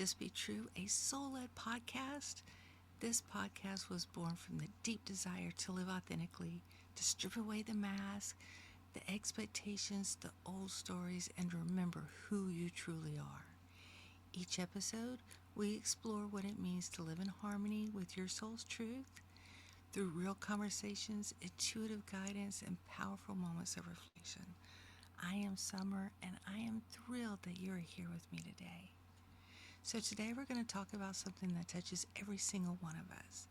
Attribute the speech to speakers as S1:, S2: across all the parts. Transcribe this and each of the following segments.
S1: Just Be True, a soul-led podcast. This podcast was born from the deep desire to live authentically, to strip away the mask, the expectations, the old stories, and remember who you truly are. Each episode, we explore what it means to live in harmony with your soul's truth through real conversations, intuitive guidance, and powerful moments of reflection. I am Summer, and I am thrilled that you are here with me today. So today we're going to talk about something that touches every single one of us,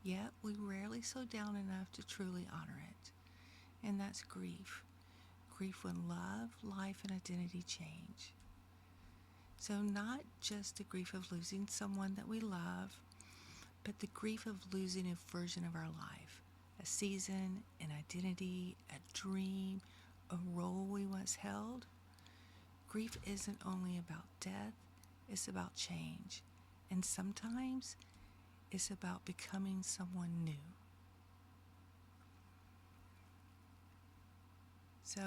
S1: yet we rarely slow down enough to truly honor it, and that's grief. Grief when love, life, and identity change. So not just the grief of losing someone that we love, but the grief of losing a version of our life, a season, an identity, a dream, a role we once held. Grief isn't only about death, it's about change, and sometimes it's about becoming someone new. So,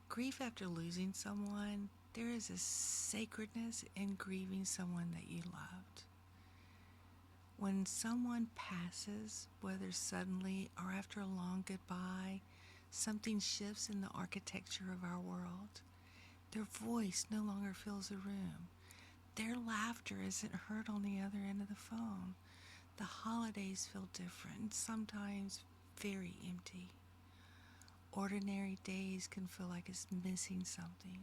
S1: grief after losing someone, there is a sacredness in grieving someone that you loved. When someone passes, whether suddenly or after a long goodbye, something shifts in the architecture of our world. Their voice no longer fills the room. Their laughter isn't heard on the other end of the phone. The holidays feel different, sometimes very empty. Ordinary days can feel like it's missing something.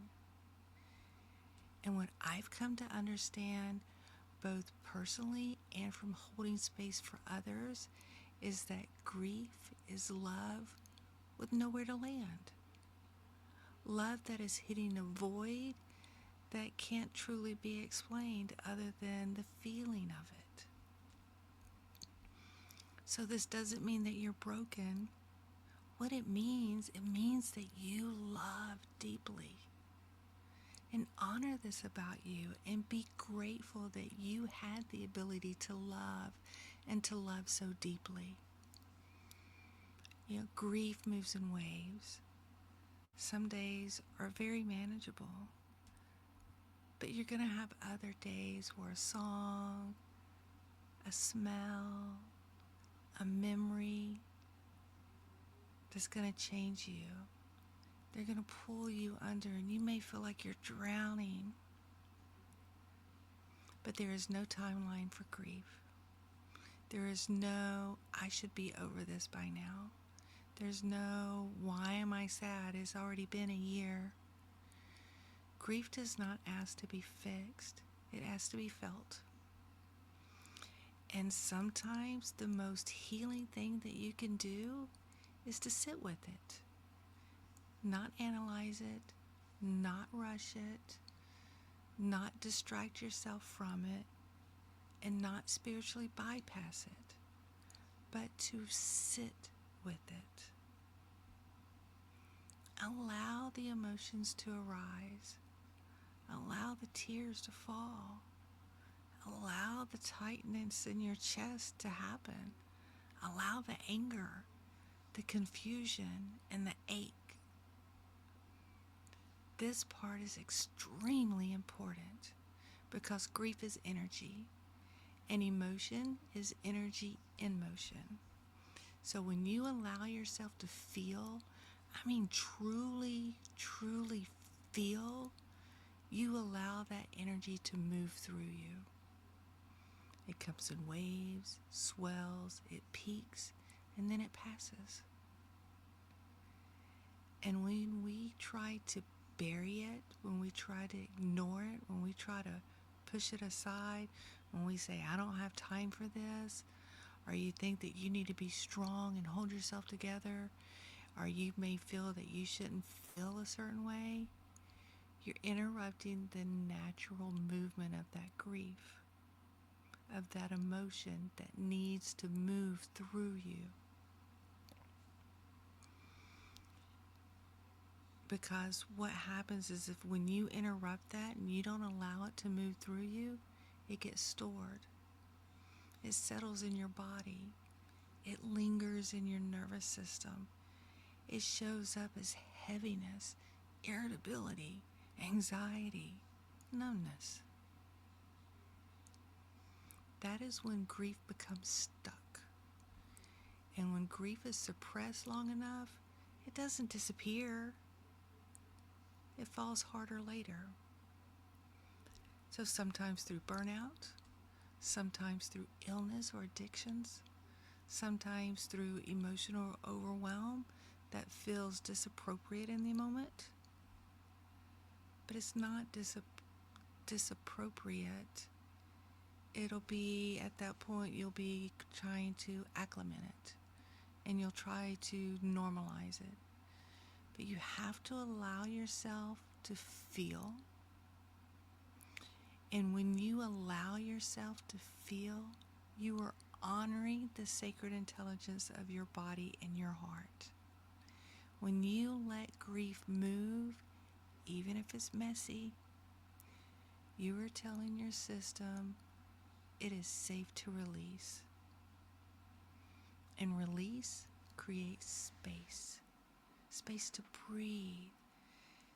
S1: And what I've come to understand, both personally and from holding space for others, is that grief is love with nowhere to land. Love that is hitting a void that can't truly be explained other than the feeling of it. So this doesn't mean that you're broken. What it means that you love deeply. And honor this about you and be grateful that you had the ability to love and to love so deeply. Grief moves in waves. Some days are very manageable. But you're going to have other days where a song, a smell, a memory that's going to change you. They're going to pull you under, and you may feel like you're drowning. But there is no timeline for grief. There is no, I should be over this by now. There's no, why am I sad? It's already been a year. Grief does not ask to be fixed. It asks to be felt. And sometimes the most healing thing that you can do is to sit with it. Not analyze it, not rush it, not distract yourself from it, and not spiritually bypass it, but to sit with it. Allow the emotions to arise. Allow the tears to fall. Allow the tightness in your chest to happen. Allow the anger, the confusion, and the ache. This part is extremely important because grief is energy, and emotion is energy in motion. So when you allow yourself to feel, truly, truly feel, you allow that energy to move through you. It comes in waves, swells, it peaks, and then it passes. And when we try to bury it, when we try to ignore it, when we try to push it aside, when we say, I don't have time for this, or you think that you need to be strong and hold yourself together, or you may feel that you shouldn't feel a certain way, you're interrupting the natural movement of that grief, of that emotion that needs to move through you. Because what happens is if when you interrupt that and you don't allow it to move through you, it gets stored. It settles in your body. It lingers in your nervous system. It shows up as heaviness, irritability, anxiety, numbness. that is when grief becomes stuck. And when grief is suppressed long enough, it doesn't disappear. It falls harder later. So sometimes through burnout, sometimes through illness or addictions, sometimes through emotional overwhelm that feels disappropriate in the moment. But it's not disappropriate. It'll be, at that point, you'll be trying to acclimate it, and you'll try to normalize it. But you have to allow yourself to feel. And when you allow yourself to feel, you are honoring the sacred intelligence of your body and your heart. When you let grief move, even if it's messy, you are telling your system it is safe to release. And release creates space. Space to breathe.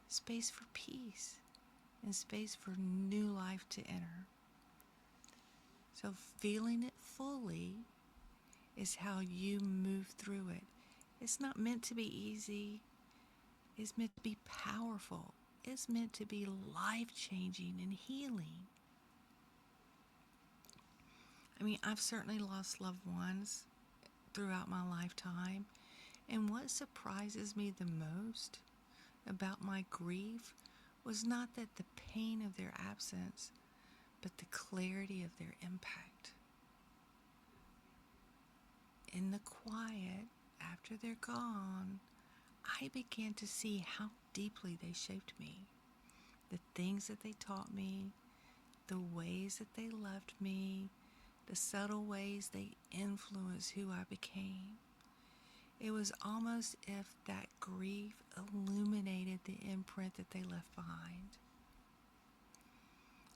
S1: Space for peace. And space for new life to enter. So feeling it fully is how you move through it. It's not meant to be easy. It's meant to be powerful. It's meant to be life-changing and healing. I mean, I've certainly lost loved ones throughout my lifetime. And what surprises me the most about my grief was not that the pain of their absence, but the clarity of their impact. In the quiet, after they're gone, I began to see how deeply they shaped me. The things that they taught me, the ways that they loved me, the subtle ways they influenced who I became. It was almost if that grief illuminated the imprint that they left behind.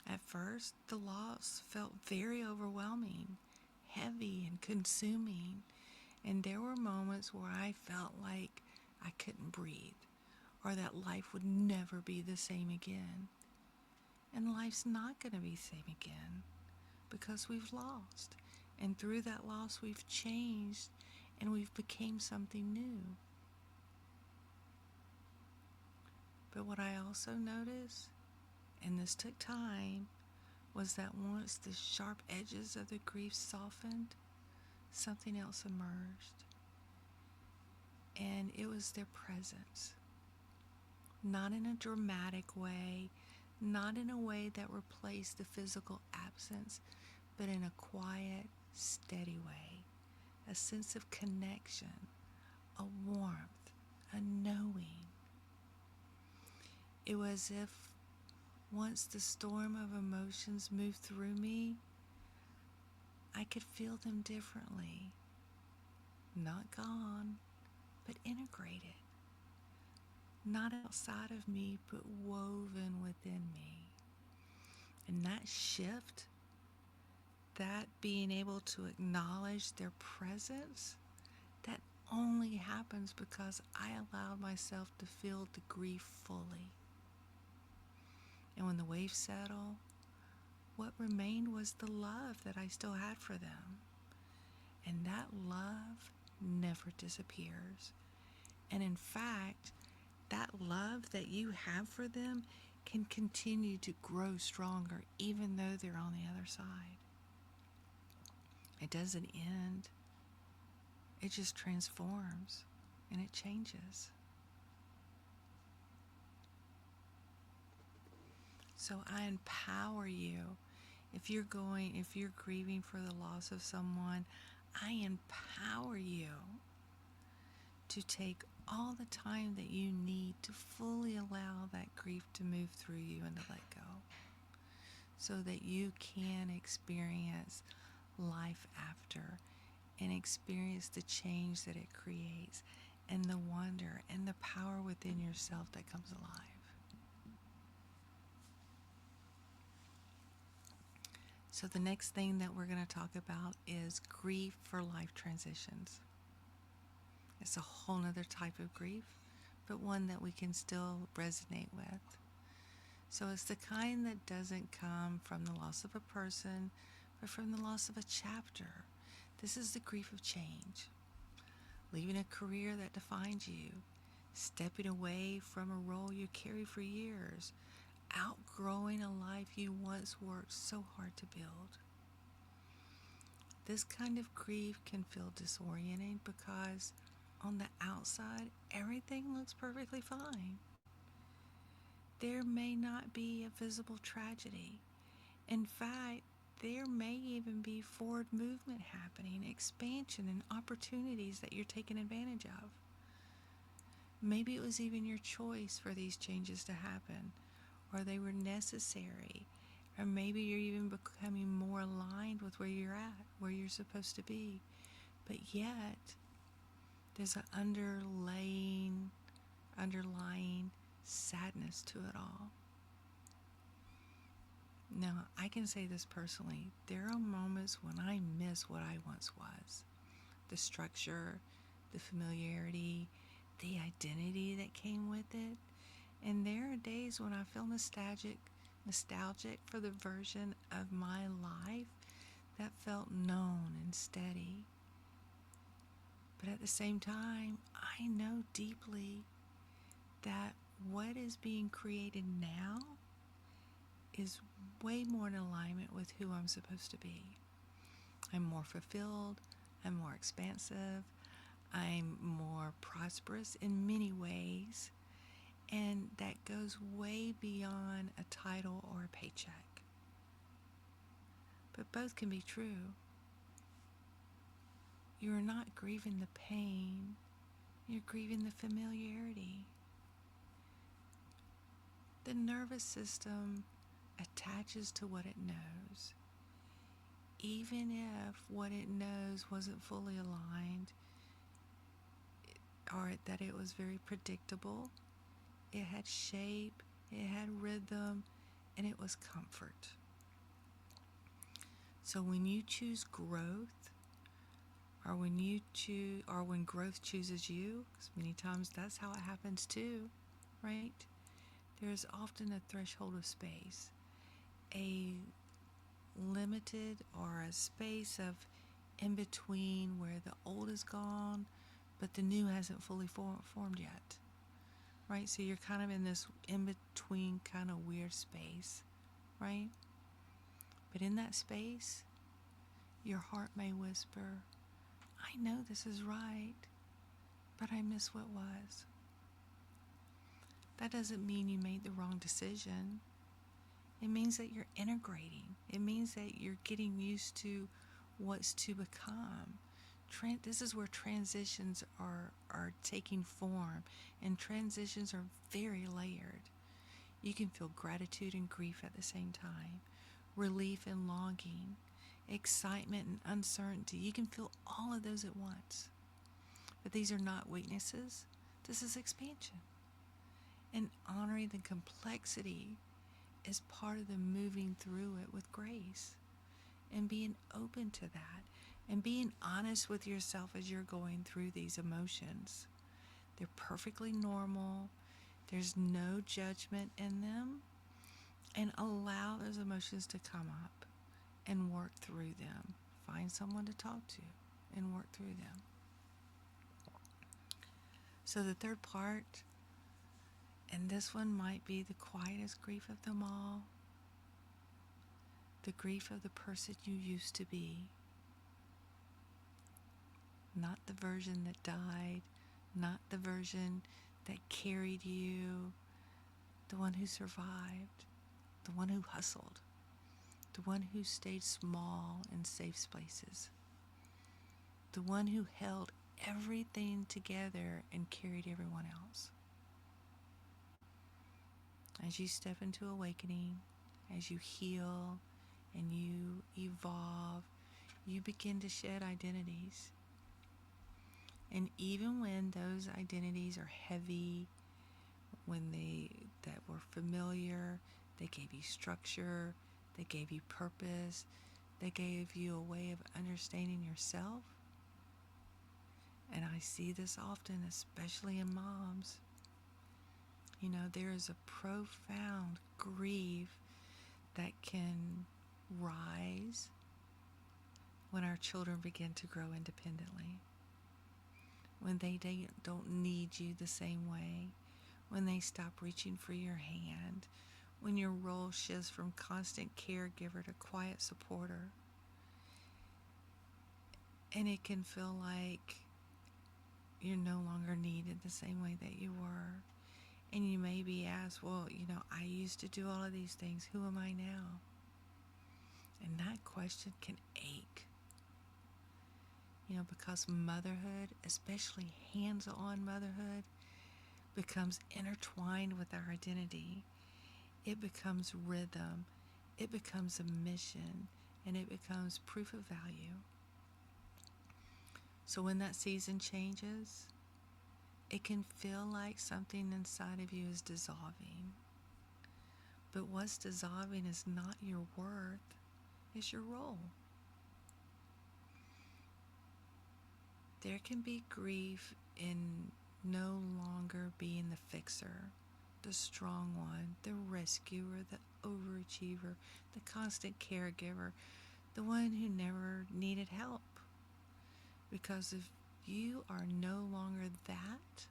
S1: At first, the loss felt very overwhelming, heavy and consuming, and there were moments where I felt like I couldn't breathe, or that life would never be the same again. And life's not going to be the same again, because we've lost, and through that loss we've changed, and we've become something new. But what I also noticed, and this took time, was that once the sharp edges of the grief softened, something else emerged. And it was their presence. Not in a dramatic way, not in a way that replaced the physical absence, but in a quiet, steady way. A sense of connection, a warmth, a knowing. It was as if once the storm of emotions moved through me, I could feel them differently. Not gone, but integrated. Not outside of me, but woven within me. And that shift, that being able to acknowledge their presence, that only happens because I allowed myself to feel the grief fully. And when the waves settled, what remained was the love that I still had for them. And that love never disappears. And in fact, that love that you have for them can continue to grow stronger even though they're on the other side. It doesn't end. It just transforms and it changes. So I empower you. If you're grieving for the loss of someone, I empower you to take all the time that you need to fully allow that grief to move through you and to let go, so that you can experience life after and experience the change that it creates and the wonder and the power within yourself that comes alive. So the next thing that we're going to talk about is grief for life transitions. It's a whole nother type of grief, but one that we can still resonate with. So it's the kind that doesn't come from the loss of a person, or from the loss of a chapter. This is the grief of change. Leaving a career that defines you, stepping away from a role you carry for years, outgrowing a life you once worked so hard to build. This kind of grief can feel disorienting because on the outside, everything looks perfectly fine. There may not be a visible tragedy. In fact, there may even be forward movement happening, expansion, and opportunities that you're taking advantage of. Maybe it was even your choice for these changes to happen, or they were necessary, or maybe you're even becoming more aligned with where you're at, where you're supposed to be. But yet, there's an underlying sadness to it all. Now, I can say this personally. There are moments when I miss what I once was. The structure, the familiarity, the identity that came with it. And there are days when I feel nostalgic for the version of my life that felt known and steady. But at the same time, I know deeply that what is being created now is way more in alignment with who I'm supposed to be. I'm more fulfilled, I'm more expansive, I'm more prosperous in many ways, and that goes way beyond a title or a paycheck. But both can be true. You're not grieving the pain, you're grieving the familiarity. The nervous system attaches to what it knows. Even if what it knows wasn't fully aligned, or that it was very predictable, it had shape, it had rhythm, and it was comfort. So when you choose growth, or when growth chooses you, because many times that's how it happens too, right? There is often a threshold of space, a limited or a space of in between where the old is gone, but the new hasn't fully formed yet, right? So you're kind of in this in-between kind of weird space, right? But in that space, your heart may whisper, I know this is right, but I miss what was. That doesn't mean you made the wrong decision. It means that you're integrating. It means that you're getting used to what's to become. This is where transitions are taking form, and transitions are very layered. You can feel gratitude and grief at the same time, relief and longing, excitement and uncertainty. You can feel all of those at once. But these are not weaknesses. This is expansion. And honoring the complexity is part of the moving through it with grace, and being open to that, and being honest with yourself as you're going through these emotions. They're perfectly normal. There's no judgment in them. And allow those emotions to come up and work through them. Find someone to talk to and work through them. So the third part, and this one might be the quietest grief of them all, the grief of the person you used to be. Not the version that died, not the version that carried you, the one who survived, the one who hustled, the one who stayed small in safe spaces, the one who held everything together and carried everyone else. As you step into awakening, as you heal and you evolve, you begin to shed identities. And even when those identities are heavy, that were familiar, they gave you structure, they gave you purpose, they gave you a way of understanding yourself. And I see this often, especially in moms. There is a profound grief that can rise when our children begin to grow independently, when they don't need you the same way, when they stop reaching for your hand, when your role shifts from constant caregiver to quiet supporter. And it can feel like you're no longer needed the same way that you were. And you may be asked, well, I used to do all of these things. Who am I now? And that question can ache. Because motherhood, especially hands-on motherhood, becomes intertwined with our identity. It becomes rhythm. It becomes a mission. And it becomes proof of value. So when that season changes, it can feel like something inside of you is dissolving. But what's dissolving is not your worth, it's your role. There can be grief in no longer being the fixer, the strong one, the rescuer, the overachiever, the constant caregiver, the one who never needed help. Because if you are no longer that,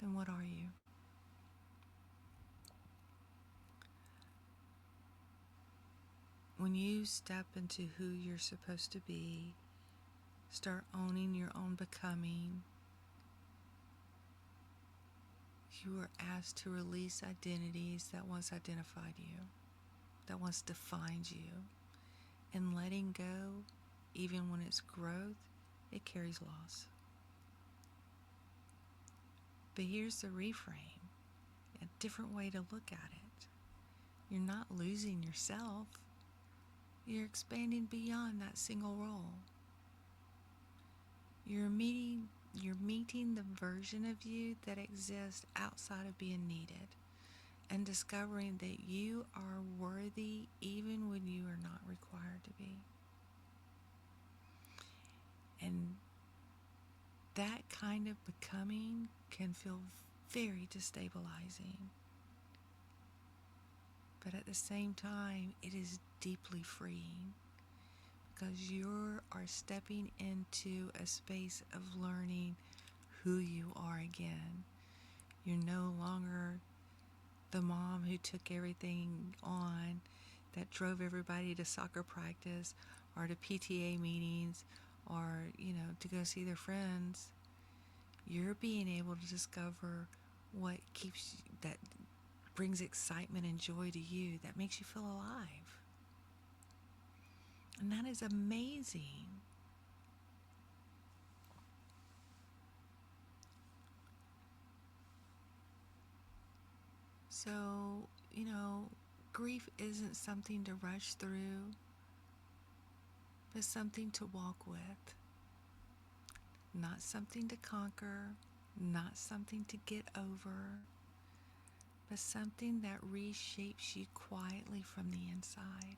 S1: then what are you? When you step into who you're supposed to be, start owning your own becoming, you are asked to release identities that once identified you, that once defined you. And letting go, even when it's growth, it carries loss. But here's the reframe, a different way to look at it. You're not losing yourself. You're expanding beyond that single role. You're meeting the version of you that exists outside of being needed, and discovering that you are worthy even when you are not required to be. And that kind of becoming can feel very destabilizing. But at the same time, it is deeply freeing, because you are stepping into a space of learning who you are again. You're no longer the mom who took everything on, that drove everybody to soccer practice or to PTA meetings or, to go see their friends. You're being able to discover what that brings excitement and joy to you, that makes you feel alive. And that is amazing. So, grief isn't something to rush through, but something to walk with. Not something to conquer, not something to get over, but something that reshapes you quietly from the inside.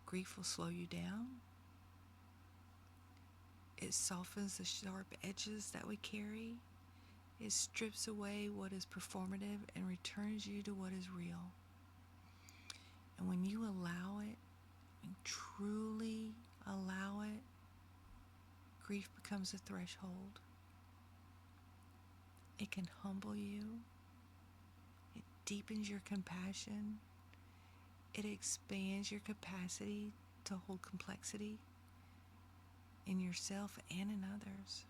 S1: Grief will slow you down. It softens the sharp edges that we carry. It strips away what is performative and returns you to what is real. And when you allow it, and truly allow it, grief becomes a threshold. It can humble you. It deepens your compassion. It expands your capacity to hold complexity in yourself and in others.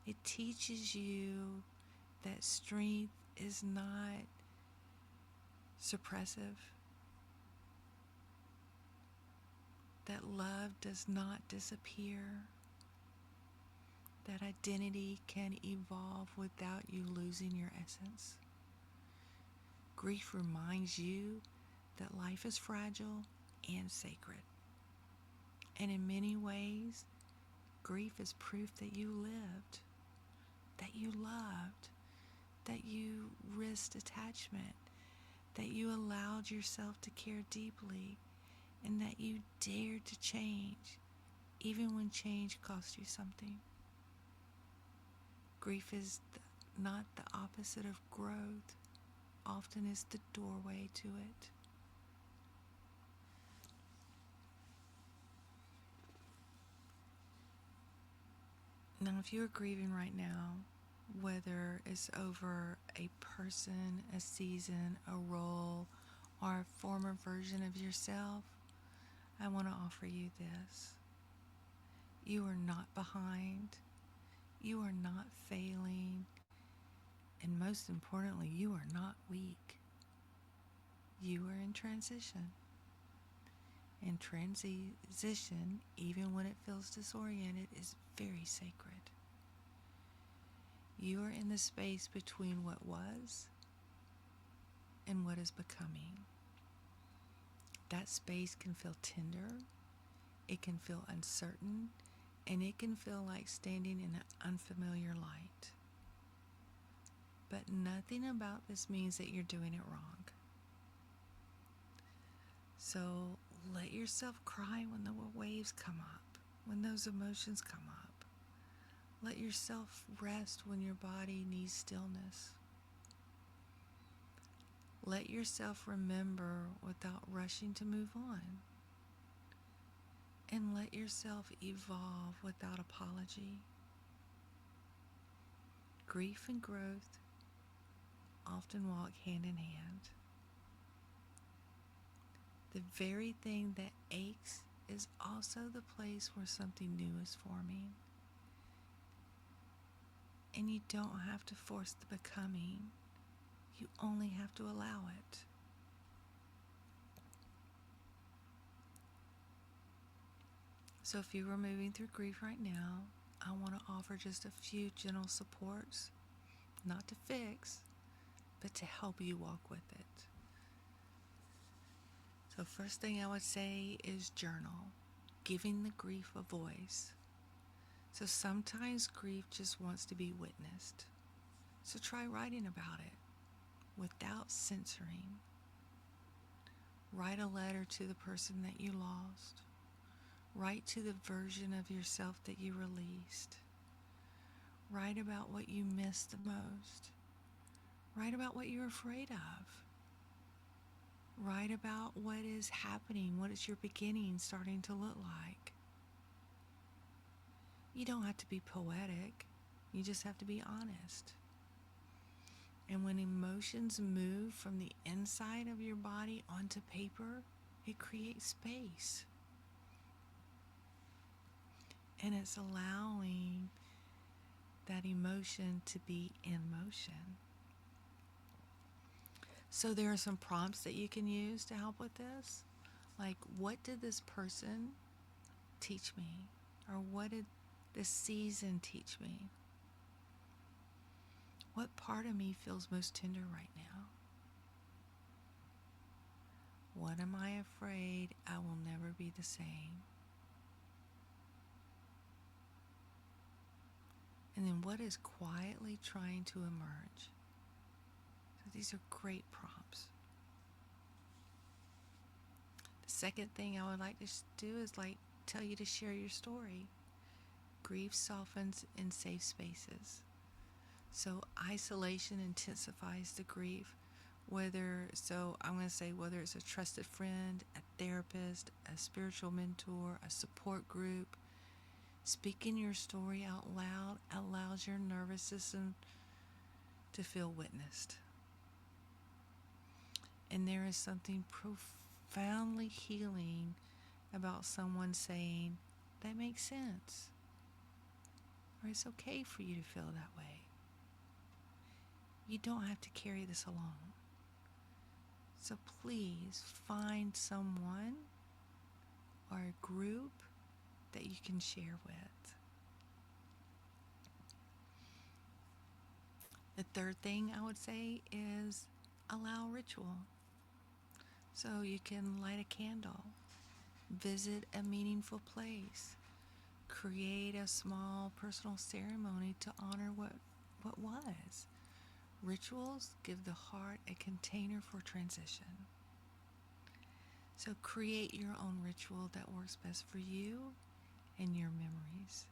S1: It teaches you that strength is not suppressive, that love does not disappear, that identity can evolve without you losing your essence. Grief reminds you that life is fragile and sacred. And in many ways, grief is proof that you lived, that you loved, that you risked attachment, that you allowed yourself to care deeply, and that you dared to change, even when change cost you something. Grief is not the opposite of growth. Often it's the doorway to it. Now, if you're grieving right now, whether it's over a person, a season, a role, or a former version of yourself, I want to offer you this. You are not behind. You are not failing. And most importantly, you are not weak. You are in transition. And transition, even when it feels disoriented, is very sacred. You are in the space between what was and what is becoming. That space can feel tender, it can feel uncertain, and it can feel like standing in an unfamiliar light. But nothing about this means that you're doing it wrong. So let yourself cry when the waves come up, when those emotions come up. Let yourself rest when your body needs stillness. Let yourself remember without rushing to move on. And let yourself evolve without apology. Grief and growth often walk hand in hand. The very thing that aches is also the place where something new is forming. And you don't have to force the becoming. You only have to allow it. So if you are moving through grief right now, I want to offer just a few gentle supports, not to fix, but to help you walk with it. So first thing I would say is journal, giving the grief a voice. So sometimes grief just wants to be witnessed. So try writing about it without censoring. Write a letter to the person that you lost. Write to the version of yourself that you released. Write about what you miss the most. Write about what you're afraid of. Write about what is happening, what is your beginning starting to look like. You don't have to be poetic, you just have to be honest. And when emotions move from the inside of your body onto paper, it creates space. And it's allowing that emotion to be in motion. So there are some prompts that you can use to help with this. Like, what did this person teach me? Or what did this season teach me? What part of me feels most tender right now? What am I afraid I will never be the same? And then what is quietly trying to emerge? So these are great prompts. The second thing I would like to do is tell you to share your story. Grief softens in safe spaces. So isolation intensifies the grief. Whether it's a trusted friend, a therapist, a spiritual mentor, a support group, speaking your story out loud allows your nervous system to feel witnessed. And there is something profoundly healing about someone saying, that makes sense. Or it's okay for you to feel that way. You don't have to carry this alone. So please find someone or a group that you can share with. The third thing I would say is allow ritual. So you can light a candle, visit a meaningful place, create a small personal ceremony to honor what was. Rituals give the heart a container for transition. So create your own ritual that works best for you and your memories.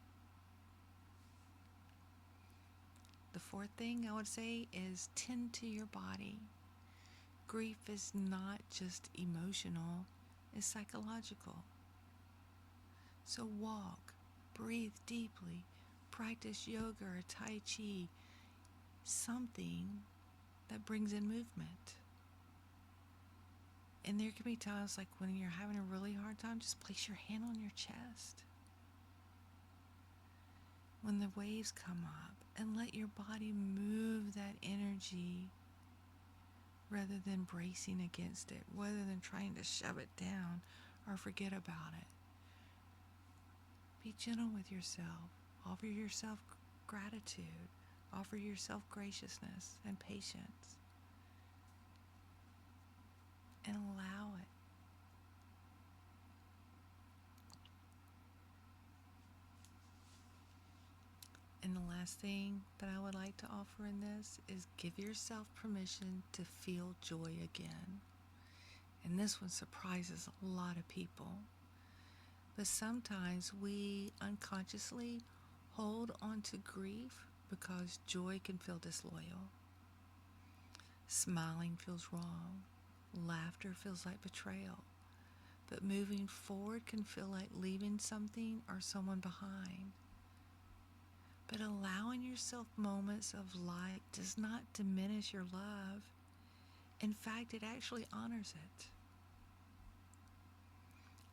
S1: The fourth thing I would say is tend to your body. Grief is not just emotional, it's psychological. So walk, breathe deeply, practice yoga or Tai Chi, something that brings in movement. And there can be times like when you're having a really hard time, just place your hand on your chest. When the waves come up, and let your body move that energy rather than bracing against it, rather than trying to shove it down or forget about it. Be gentle with yourself. Offer yourself gratitude. Offer yourself graciousness and patience. And allow it. And the last thing that I would like to offer in this is give yourself permission to feel joy again. And this one surprises a lot of people. But sometimes we unconsciously hold on to grief because joy can feel disloyal. Smiling feels wrong. Laughter feels like betrayal. But moving forward can feel like leaving something or someone behind. But allowing yourself moments of light does not diminish your love. In fact, it actually honors it.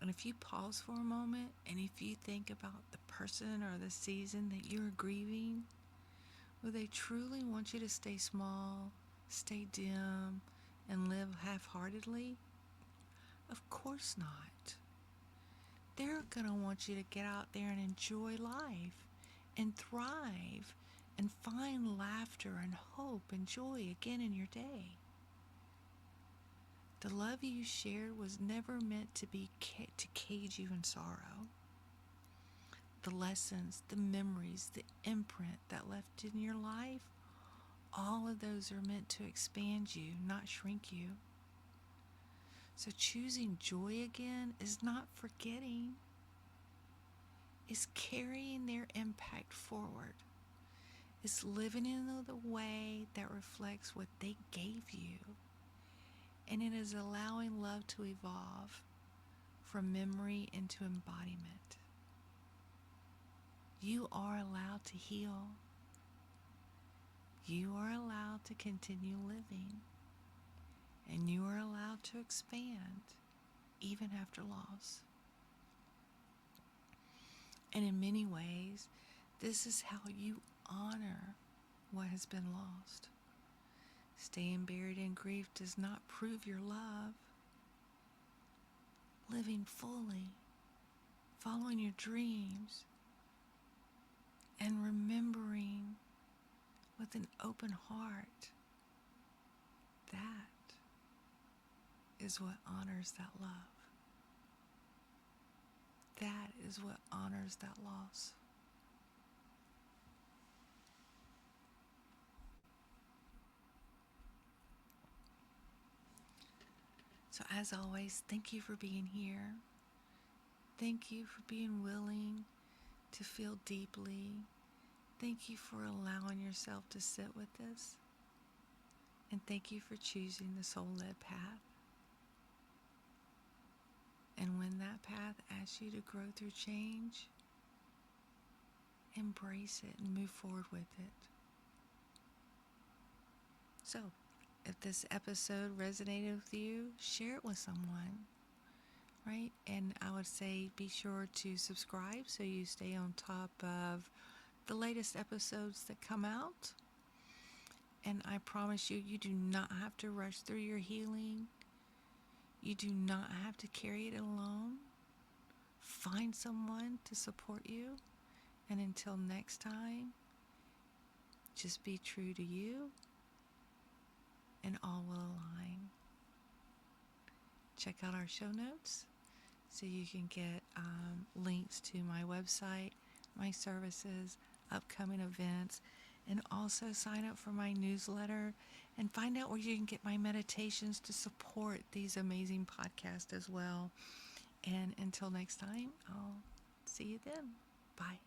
S1: And if you pause for a moment, and if you think about the person or the season that you're grieving, will they truly want you to stay small, stay dim, and live half-heartedly? Of course not. They're going to want you to get out there and enjoy life and thrive and find laughter and hope and joy again in your day. The love you shared was never meant to be to cage you in sorrow. The lessons, the memories, the imprint that left in your life, all of those are meant to expand you, not shrink you. So choosing joy again is not forgetting. It's carrying their impact forward. It's living in the way that reflects what they gave you. And it is allowing love to evolve from memory into embodiment. You are allowed to heal. You are allowed to continue living. And you are allowed to expand even after loss. And in many ways, this is how you honor what has been lost. Staying buried in grief does not prove your love. Living fully, following your dreams, and remembering with an open heart, that is what honors that love. That is what honors that loss. So as always, thank you for being here. Thank you for being willing to feel deeply. Thank you for allowing yourself to sit with this. And thank you for choosing the soul-led path. And when that path asks you to grow through change, embrace it and move forward with it. So, if this episode resonated with you, share it with someone, right? And I would say be sure to subscribe so you stay on top of the latest episodes that come out. And I promise you, you do not have to rush through your healing. You do not have to carry it alone. Find someone to support you. And until next time, just be true to you, and all will align. Check out our show notes so you can get links to my website, my services, upcoming events, and also sign up for my newsletter and find out where you can get my meditations to support these amazing podcasts as well. And until next time, I'll see you then. Bye.